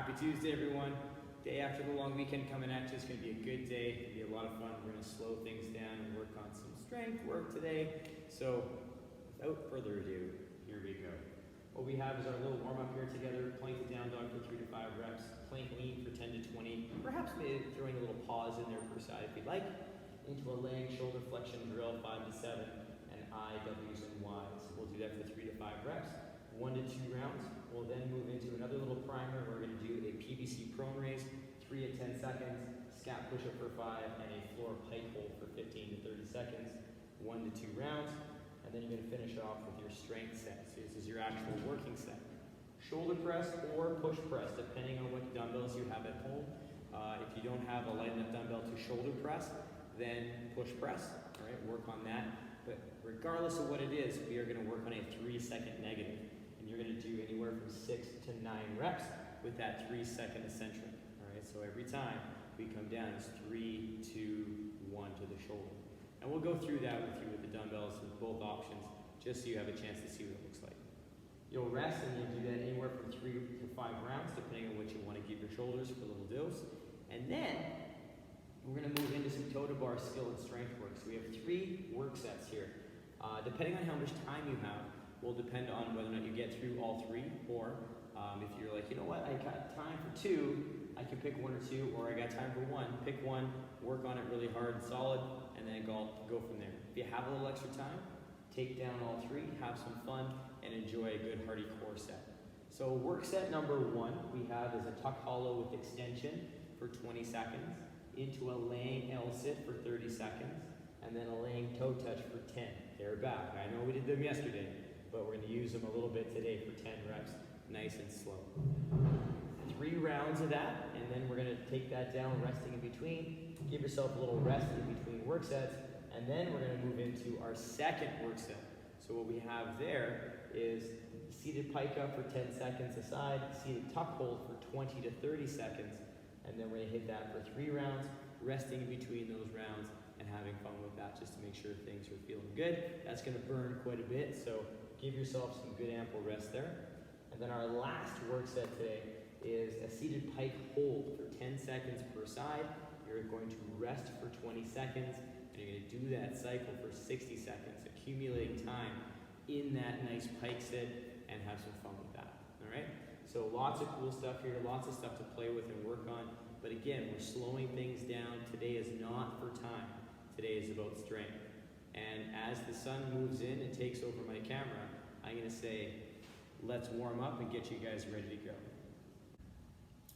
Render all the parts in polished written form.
Happy Tuesday, everyone. Day after the long weekend coming at you. It's going to be a good day. It's going to be a lot of fun. We're going to slow things down and work on some strength work today. So, without further ado, here we go. What we have is our little warm-up here together. Plank the down dog for 3 to 5 reps. Plank lean for 10 to 20. Perhaps maybe throwing a little pause in there per side if you'd like. Into a leg shoulder flexion drill 5 to 7 and I.W.Ys and Ys. We'll do that for 3 to 5 reps. 1 to 2 rounds. We'll then move into another little primer. We're going to do a PVC Prone Raise, 3 at 10 seconds, Scap Push Up for 5, and a floor Pike Hold for 15 to 30 seconds, 1 to 2 rounds. And then you're going to finish off with your strength set. So this is your actual working set. Shoulder press or push press, depending on what dumbbells you have at home. If you don't have a light enough dumbbell to shoulder press, then push press. All right, work on that. But regardless of what it is, we are going to work on a 3-second negative. And you're going to do anywhere from 6 to 9 reps with that 3-second eccentric. All right, so every time we come down, it's 3, 2, 1 to the shoulder. And we'll go through that with you with the dumbbells with both options, just so you have a chance to see what it looks like. You'll rest and you'll do that anywhere from 3 to 5 rounds, depending on what you want to give your shoulders for a little dose. And then we're going to move into some toe to bar skill and strength work. So we have 3 work sets here. Depending on how much time you have, will depend on whether or not you get through all 3, or if you're like, you know what, I got time for 2, I can pick 1 or 2, or I got time for 1, pick 1, work on it really hard and solid, and then go from there. If you have a little extra time, take down all 3, have some fun, and enjoy a good hearty core set. So work set number 1 we have is a tuck hollow with extension for 20 seconds, into a laying L sit for 30 seconds, and then a laying toe touch for 10. They're back. I know we did them yesterday, but we're going to use them a little bit today for 10 reps, nice and slow. 3 rounds of that, and then we're going to take that down, resting in between. Give yourself a little rest in between work sets, and then we're going to move into our second work set. So what we have there is seated pike up for 10 seconds aside, seated tuck hold for 20 to 30 seconds, and then we're going to hit that for 3 rounds, resting in between those rounds, and having fun with that just to make sure things are feeling good. That's going to burn quite a bit, so give yourself some good ample rest there. And then our last work set today is a seated pike hold for 10 seconds per side. You're going to rest for 20 seconds, and you're going to do that cycle for 60 seconds, accumulating time in that nice pike sit, and have some fun with that. All right? So lots of cool stuff here, lots of stuff to play with and work on. But again, we're slowing things down. Today is not for time. Today is about strength. And as the sun moves in and takes over my camera, I'm going to say, let's warm up and get you guys ready to go.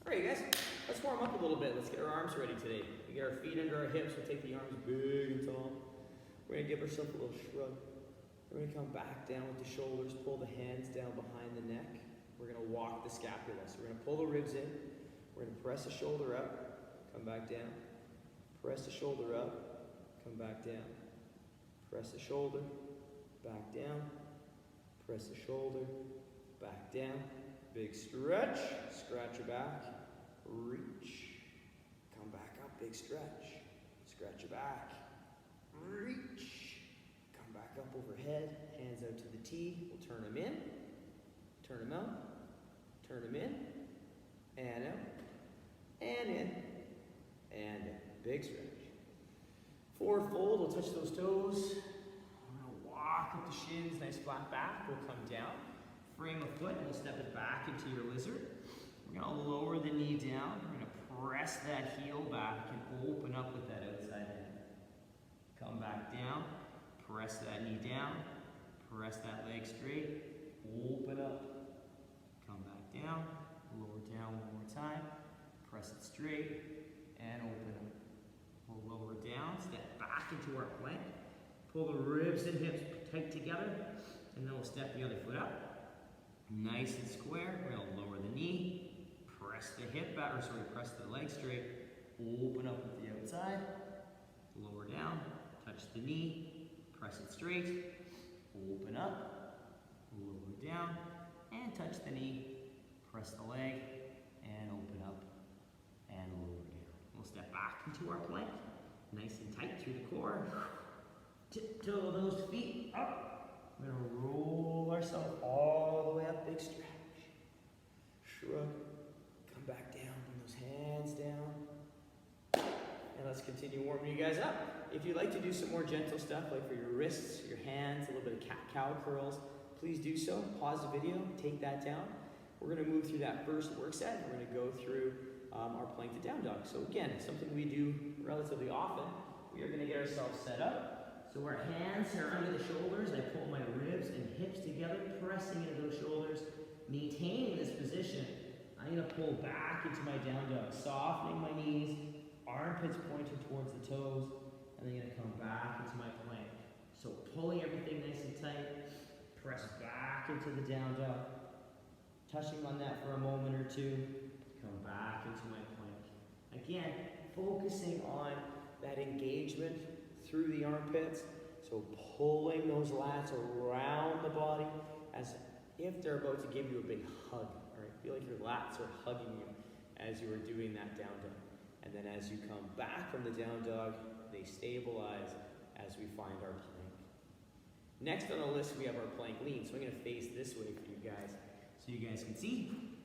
All right, guys, let's warm up a little bit. Let's get our arms ready today. We get our feet under our hips. We'll take the arms big and tall. We're going to give ourselves a little shrug. We're going to come back down with the shoulders, pull the hands down behind the neck. We're going to walk the scapula. So we're going to pull the ribs in. We're going to press the shoulder up, come back down. Press the shoulder up, come back down. Press the shoulder, back down. Press the shoulder, back down. Big stretch, scratch your back, reach. Come back up, big stretch. Scratch your back, reach. Come back up overhead, hands out to the T. We'll turn them in, turn them out, turn them in, and out, and in, and in. Big stretch. Forward fold, we'll touch those toes. We're going to walk up the shins, nice flat back. We'll come down, frame a foot, and we'll step it back into your lizard. We're going to lower the knee down. We're going to press that heel back and open up with that outside hand. Come back down, press that knee down, press that leg straight, open up. Come back down, lower down one more time, press it straight, and open up. We'll lower down, step back into our plank, pull the ribs and hips tight together, and then we'll step the other foot up. Nice and square. We're going to lower the knee, press the hip back, press the leg straight, open up with the outside, lower down, touch the knee, press it straight, open up, lower down, and touch the knee, press the leg, and open up, and lower down. We'll step back into our plank, nice and tight through the core. Tiptoe those feet up. We're going to roll ourselves all the way up, big stretch. Shrug, come back continue warming you guys up. If you'd like to do some more gentle stuff, like for your wrists, your hands, a little bit of cat-cow curls, please do so. Pause the video, take that down. We're gonna move through that first work set. We're gonna go through our plank to down dog. So again, something we do relatively often. We are gonna get ourselves set up. So our hands are under the shoulders. I pull my ribs and hips together, pressing into those shoulders, maintaining this position. I'm gonna pull back into my down dog, softening my knees, armpits pointing towards the toes, and then gonna come back into my plank. So pulling everything nice and tight, press back into the down dog, touching on that for a moment or two, come back into my plank. Again, focusing on that engagement through the armpits. So pulling those lats around the body as if they're about to give you a big hug. All right, feel like your lats are hugging you as you are doing that down dog. And then as you come back from the down dog, they stabilize as we find our plank. Next on the list, we have our plank lean. So I'm gonna face this way for you guys so you guys can see.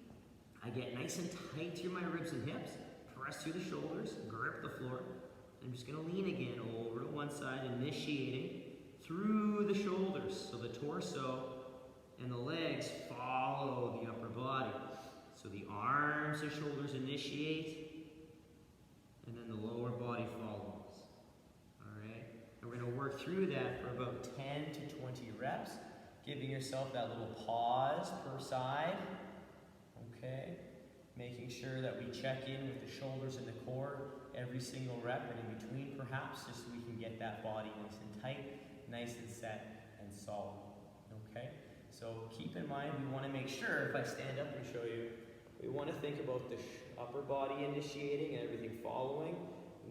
I get nice and tight through my ribs and hips, press through the shoulders, grip the floor. I'm just gonna lean again over to one side, initiating through the shoulders. So the torso and the legs follow the upper body. So the arms and shoulders initiate, and then the lower body follows. All right, and we're gonna work through that for about 10 to 20 reps, giving yourself that little pause per side. Okay, making sure that we check in with the shoulders and the core every single rep and in between perhaps, just so we can get that body nice and tight, nice and set and solid. Okay, so keep in mind we want to make sure, if I stand up and show you, we want to think about the upper body initiating and everything following,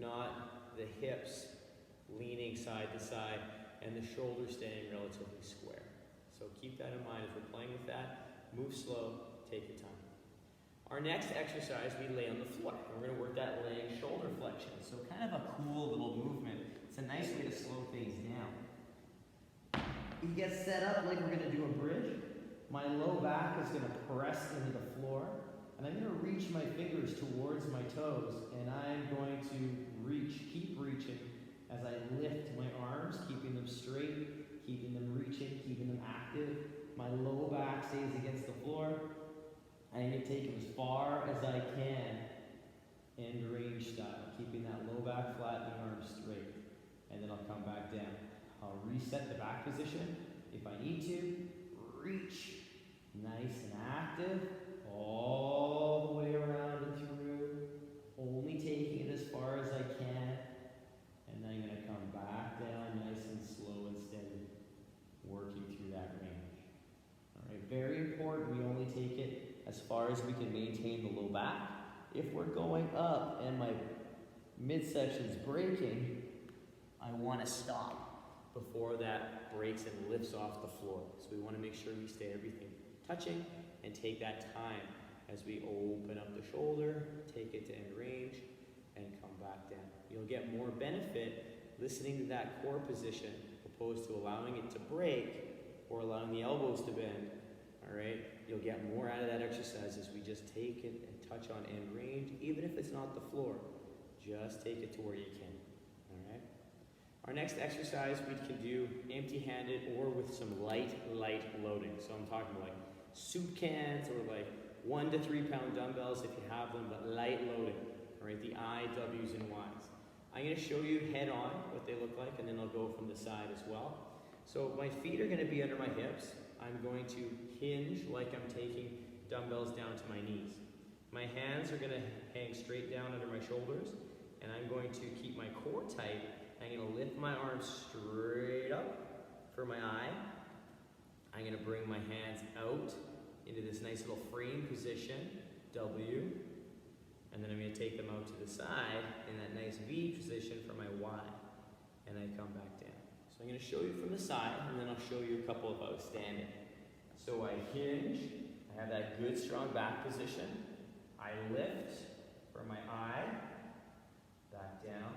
not the hips leaning side to side and the shoulders staying relatively square. So keep that in mind as we're playing with that. Move slow, take your time. Our next exercise, we lay on the floor. We're going to work that laying shoulder flexion. So kind of a cool little movement. It's a nice way to slow things down. You get set up like we're going to do a bridge. My low back is going to press into the floor. And I'm going to reach my fingers towards my toes. And I'm going to reach, keep reaching as I lift my arms, keeping them straight, keeping them reaching, keeping them active. My low back stays against the floor. I'm going to take it as far as I can, end range style, keeping that low back flat and the arms straight. And then I'll come back down. I'll reset the back position if I need to. Reach, nice and active, all the way around and through. Only taking it as far as I can. And then I'm going to come back down nice and slow and steady, working through that range. All right, very important, we only take it as far as we can maintain the low back. If we're going up and my midsection's breaking, I want to stop before that breaks and lifts off the floor. So we want to make sure we stay everything touching and take that time as we open up the shoulder, take it to end range, and come back down. You'll get more benefit listening to that core position opposed to allowing it to break or allowing the elbows to bend. All right, you'll get more out of that exercise as we just take it and touch on end range, even if it's not the floor. Just take it to where you can. All right. Our next exercise we can do empty-handed or with some light loading. So I'm talking like soup cans or like 1 to 3 pound dumbbells if you have them, but light loading. All right, the I.W.Ys and Ys. I'm going to show you head on what they look like, and then I'll go from the side as well. So my feet are going to be under my hips. I'm going to hinge like I'm taking dumbbells down to my knees. My hands are going to hang straight down under my shoulders, and I'm going to keep my core tight. I'm going to lift my arms straight up for my I. I'm going to bring my hands out into this nice little frame position, W, and then I'm going to take them out to the side in that nice V position for my Y, and I come back down. So I'm going to show you from the side, and then I'll show you a couple of outstanding. So I hinge, I have that good strong back position. I lift for my I, back down,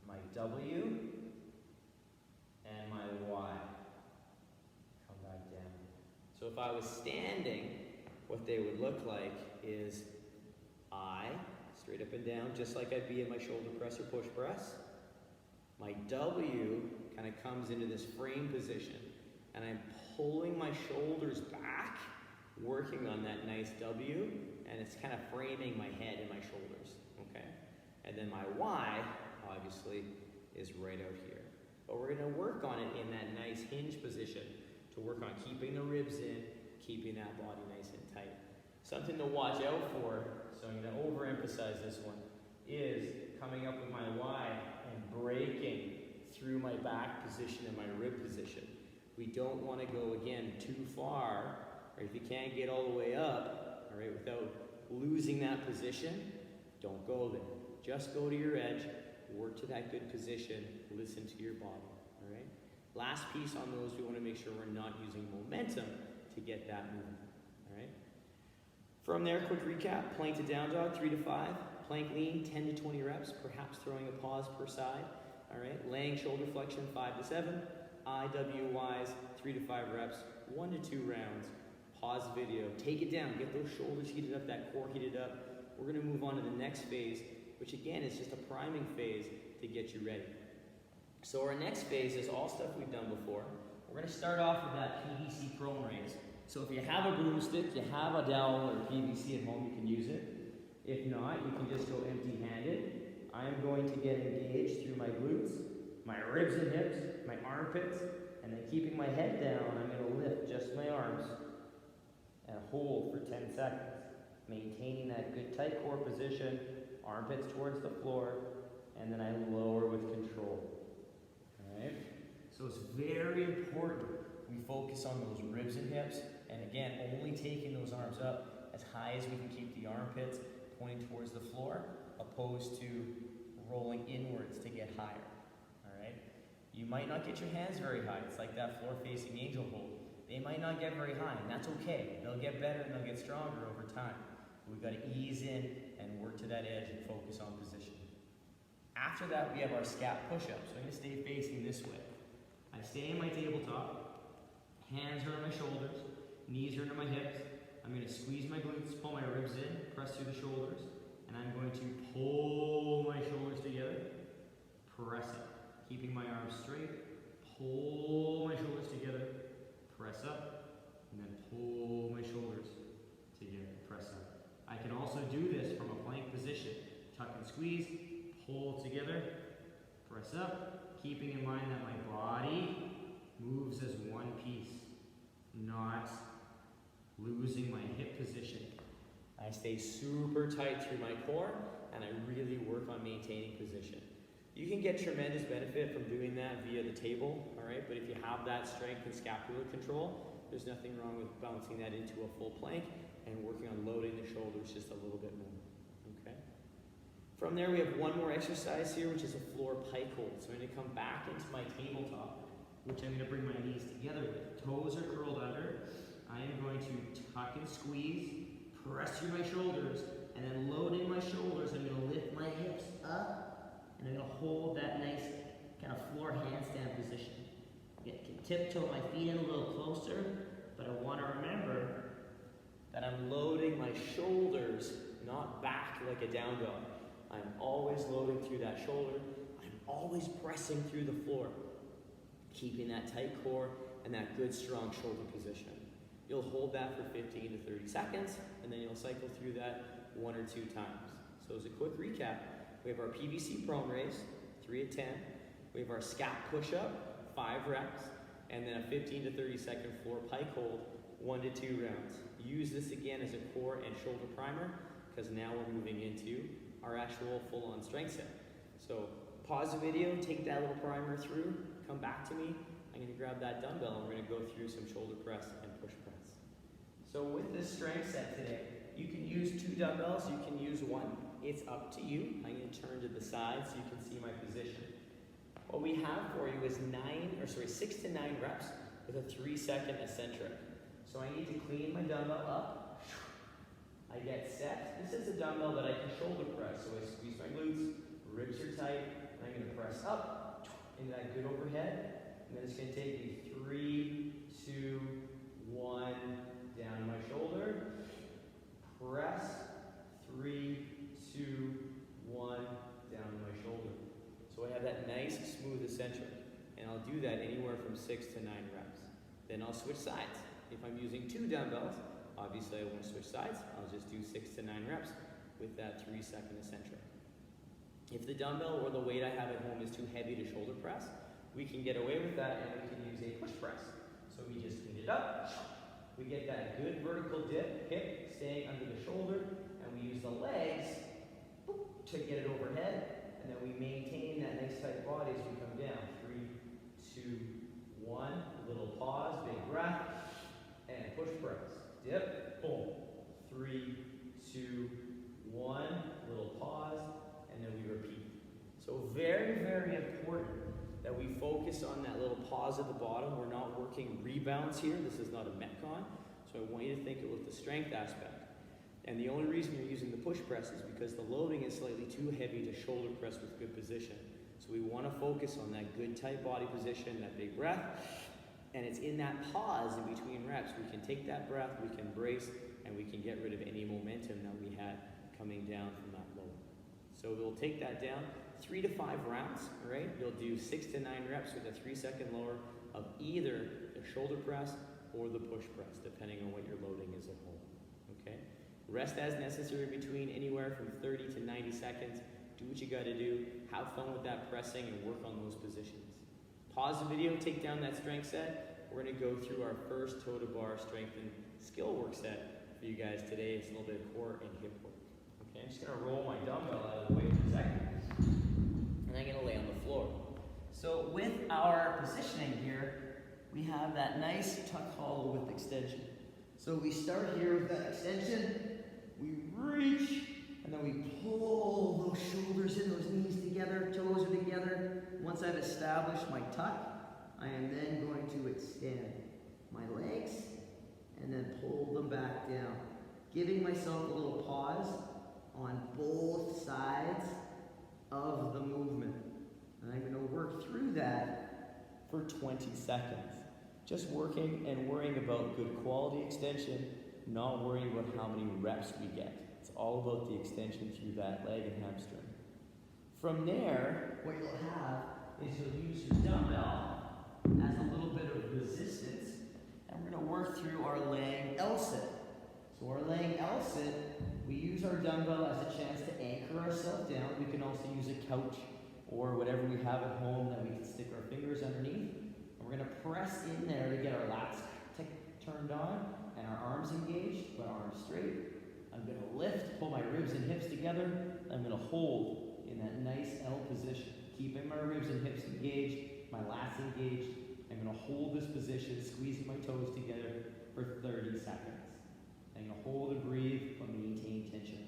my W, and my Y. Come back down. So if I was standing, what they would look like is I, straight up dipping down just like I'd be in my shoulder press or push press. My W kind of comes into this frame position, and I'm pulling my shoulders back, working on that nice W, and it's kind of framing my head and my shoulders, okay? And then my Y, obviously, is right out here. But we're gonna work on it in that nice hinge position to work on keeping the ribs in, keeping that body nice and tight. Something to watch out for, so I'm gonna overemphasize this one, is coming up with my Y and breaking through my back position and my rib position. We don't wanna go, again, too far, or if you can't get all the way up, all right, without losing that position, don't go there. Just go to your edge, work to that good position, listen to your body, all right? Last piece on those, we wanna make sure we're not using momentum to get that moving, all right? From there, quick recap, plank to down dog, 3 to 5, plank lean, 10 to 20 reps, perhaps throwing a pause per side, all right? Laying shoulder flexion, 5 to 7, I.W.Ys, 3 to 5 reps, 1 to 2 rounds, pause the video, take it down, get those shoulders heated up, that core heated up. We're gonna move on to the next phase, which again is just a priming phase to get you ready. So our next phase is all stuff we've done before. We're gonna start off with that PVC Prone Raise. So if you have a broomstick, you have a dowel or PVC at home, you can use it. If not, you can just go empty-handed. I am going to get engaged through my glutes, my ribs and hips, my armpits, and then keeping my head down, I'm gonna lift just my arms and hold for 10 seconds. Maintaining that good tight core position, armpits towards the floor, and then I lower with control. All right? So it's very important we focus on those ribs and hips, and again, only taking those arms up as high as we can keep the armpits pointing towards the floor, opposed to rolling inwards to get higher. All right? You might not get your hands very high. It's like that floor-facing angel hold. They might not get very high, and that's okay. They'll get better and they'll get stronger over time. We've got to ease in and work to that edge and focus on position. After that, we have our Scap Push Up. So I'm going to stay facing this way. I stay in my tabletop, hands are on my shoulders, knees are under my hips. I'm going to squeeze my glutes, pull my ribs in, press through the shoulders, and I'm going to pull my shoulders together, press up, keeping my arms straight, pull my shoulders together, press up, and then pull my shoulders together, press up. I can also do this from a plank position. Tuck and squeeze, pull together, press up, keeping in mind that my body moves as one piece, not losing my hip position. I stay super tight through my core, and I really work on maintaining position. You can get tremendous benefit from doing that via the table, all right? But if you have that strength and scapular control, there's nothing wrong with bouncing that into a full plank and working on loading the shoulders just a little bit more, okay? From there, we have one more exercise here, which is a floor pike hold. So I'm gonna come back into my tabletop, which I'm gonna bring my knees together with. Toes are curled under. I am going to tuck and squeeze, press through my shoulders, and then load in my shoulders. I'm gonna lift my hips up, and I'm gonna hold that nice kind of floor handstand position. I can tiptoe my feet in a little closer, but I wanna remember that I'm loading my shoulders, not back like a down dog. I'm always loading through that shoulder. I'm always pressing through the floor, keeping that tight core and that good strong shoulder position. You'll hold that for 15 to 30 seconds, and then you'll cycle through that 1 or 2 times. So as a quick recap, we have our PVC Prone Raise, 3 to 10. We have our Scap Push Up, 5 reps, and then a 15 to 30 second floor Pike Hold, 1 to 2 rounds. Use this again as a core and shoulder primer, because now we're moving into our actual full-on strength set. So pause the video, take that little primer through, come back to me. I'm gonna grab that dumbbell and we're gonna go through some shoulder press and push press. So with this strength set today, you can use 2 dumbbells, you can use 1. It's up to you. I'm gonna turn to the side so you can see my position. What we have for you is 6 to 9 reps with a 3-second eccentric. So I need to clean my dumbbell up. I get set. This is a dumbbell that I can shoulder press. So I squeeze my glutes, ribs are tight, and I'm gonna press up into that good overhead. And then it's gonna take me 3, 2, 1, down my shoulder. Press, 3, 2, I'll do that anywhere from 6 to 9 reps. Then I'll switch sides. If I'm using 2 dumbbells, obviously I won't switch sides. I'll just do 6 to 9 reps with that 3-second eccentric. If the dumbbell or the weight I have at home is too heavy to shoulder press, we can get away with that and we can use a push press. So we just clean it up. We get that good vertical dip, hip staying under the shoulder, and we use the legs to get it overhead, and then we maintain that nice tight body as we come down. 3, 2, 1, little pause, big breath, and push press. Dip, boom. 3, 2, 1, little pause, and then we repeat. So very, very important that we focus on that little pause at the bottom. We're not working rebounds here. This is not a Metcon. So I want you to think it with the strength aspect. And the only reason you're using the push press is because the loading is slightly too heavy to shoulder press with good position. So we want to focus on that good tight body position, that big breath. And it's in that pause in between reps. We can take that breath, we can brace, and we can get rid of any momentum that we had coming down from that load. So we'll take that down 3 to 5 rounds, right? You'll do 6 to 9 reps with a 3-second lower of either the shoulder press or the push press, depending on what your loading is at home, okay? Rest as necessary between anywhere from 30 to 90 seconds. Do what you gotta do, have fun with that pressing and work on those positions. Pause the video, take down that strength set. We're gonna go through our first toe to bar strength and skill work set for you guys today. It's a little bit of core and hip work. Okay, I'm just gonna roll my dumbbell out of the way for a second. And I'm gonna lay on the floor. So with our positioning here, we have that nice tuck hollow with extension. So we start here with that extension, we reach, and then we pull those shoulders in, those knees together, toes are together. Once I've established my tuck, I am then going to extend my legs and then pull them back down, giving myself a little pause on both sides of the movement. And I'm going to work through that for 20 seconds. Just working and worrying about good quality extension, not worrying about how many reps we get. It's all about the extension through that leg and hamstring. From there, what you'll have is you'll use your dumbbell as a little bit of resistance, and we're going to work through our laying L sit. So our laying L sit, we use our dumbbell as a chance to anchor ourselves down. We can also use a couch or whatever we have at home that we can stick our fingers underneath. And we're going to press in there to get our lats turned on and our arms engaged, but arms straight. I'm going to lift, pull my ribs and hips together. I'm going to hold in that nice L position, keeping my ribs and hips engaged, my lats engaged. I'm going to hold this position, squeezing my toes together for 30 seconds. I'm going to hold and breathe, but maintain tension.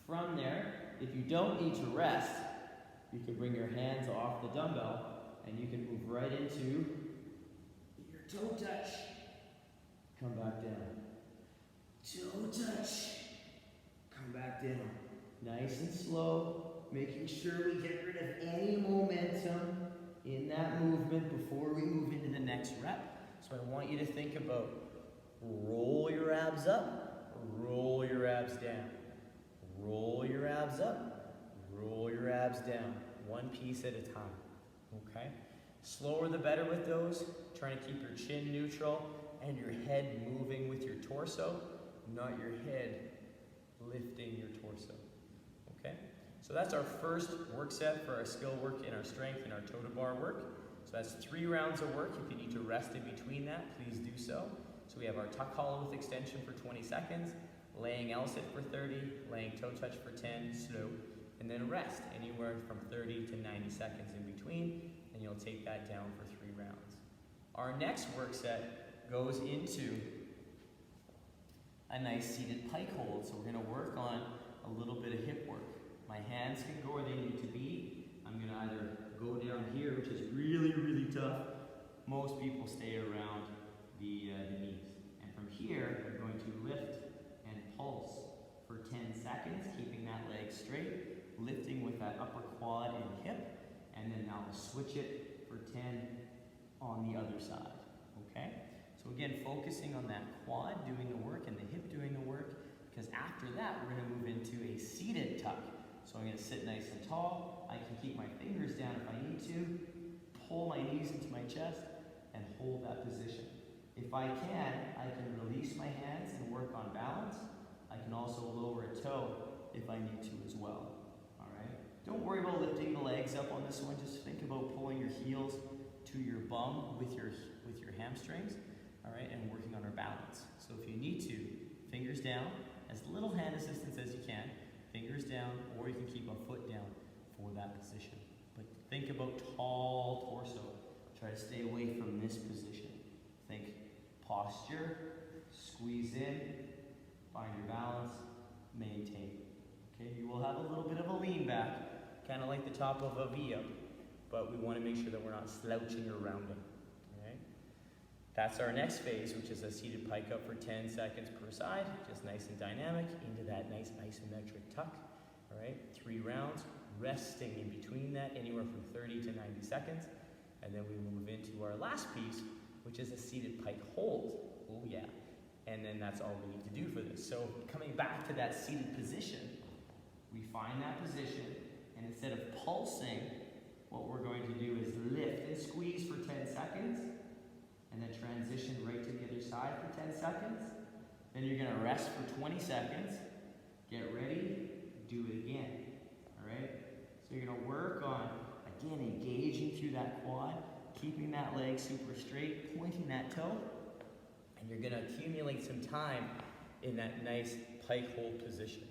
From there, if you don't need to rest, you can bring your hands off the dumbbell and you can move right into your toe touch. Come back down. Toe touch. Come back down. Nice and slow, making sure we get rid of any momentum in that movement before we move into the next rep. So I want you to think about roll your abs up, roll your abs down. Roll your abs up, roll your abs down. One piece at a time, okay? Slower the better with those. Trying to keep your chin neutral and your head moving with your torso, not your head lifting your torso, okay? So that's our first work set for our skill work in our strength and our toe to bar work. So that's 3 rounds of work. If you need to rest in between that, please do so. So we have our tuck hollow with extension for 20 seconds, laying L sit for 30, laying toe touch for 10, slow, and then rest anywhere from 30 to 90 seconds in between, and you'll take that down for 3 rounds. Our next work set goes into a nice seated pike hold. So we're going to work on a little bit of hip work. My hands can go where they need to be. I'm going to either go down here, which is really, really tough. Most people stay around the knees. And from here, I'm going to lift and pulse for 10 seconds, keeping that leg straight, lifting with that upper quad and hip, and then I'll switch it for 10 on the other side, okay? So again, focusing on that quad doing the work and the hip doing the work, because after that, we're gonna move into a seated tuck. So I'm gonna sit nice and tall. I can keep my fingers down if I need to, pull my knees into my chest and hold that position. If I can release my hands and work on balance. I can also lower a toe if I need to as well. All right? Don't worry about lifting the legs up on this one. Just think about pulling your heels to your bum with your hamstrings, all right, and working on our balance. So if you need to, fingers down, as little hand assistance as you can, fingers down, or you can keep a foot down for that position. But think about tall torso. Try to stay away from this position. Think posture, squeeze in, find your balance, maintain. Okay, you will have a little bit of a lean back, kind of like the top of a V-up, but we want to make sure that we're not slouching or rounding. Alright? That's our next phase, which is a seated pike up for 10 seconds per side, just nice and dynamic, into that nice isometric tuck. Alright, 3 rounds, resting in between that, anywhere from 30 to 90 seconds. And then we move into our last piece, which is a seated pike hold. Oh yeah. And then that's all we need to do for this. So coming back to that seated position, we find that position, and instead of pulsing, what we're going to do is lift and squeeze for 10 seconds, and then transition right to the other side for 10 seconds. Then you're gonna rest for 20 seconds, get ready, do it again, all right? So you're gonna work on, again, engaging through that quad, keeping that leg super straight, pointing that toe, and you're gonna accumulate some time in that nice pike hold position.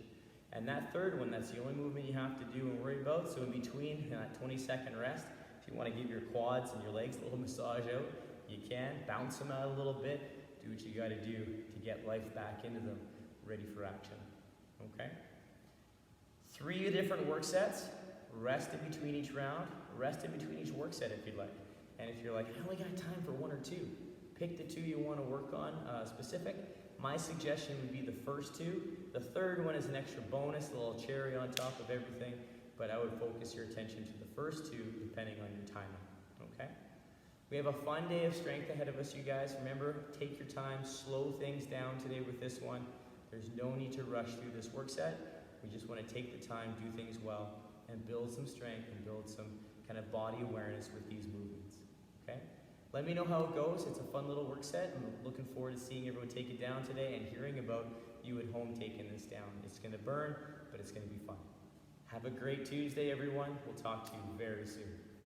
And that third one, that's the only movement you have to do and worry about. So in between that 20-second rest, if you wanna give your quads and your legs a little massage out, you can. Bounce them out a little bit, do what you gotta do to get life back into them, ready for action, okay? 3 different work sets, rest in between each round, rest in between each work set if you'd like. And if you're like, I only got time for 1 or 2, pick the 2 you want to work on specific. My suggestion would be the first 2. The third one is an extra bonus, a little cherry on top of everything, but I would focus your attention to the first 2 depending on your timing, okay? We have a fun day of strength ahead of us, you guys. Remember, take your time, slow things down today with this one. There's no need to rush through this work set. We just want to take the time, do things well, and build some strength and build some kind of body awareness with these movements, okay? Let me know how it goes. It's a fun little work set. I'm looking forward to seeing everyone take it down today and hearing about you at home taking this down. It's going to burn, but it's going to be fun. Have a great Tuesday, everyone. We'll talk to you very soon.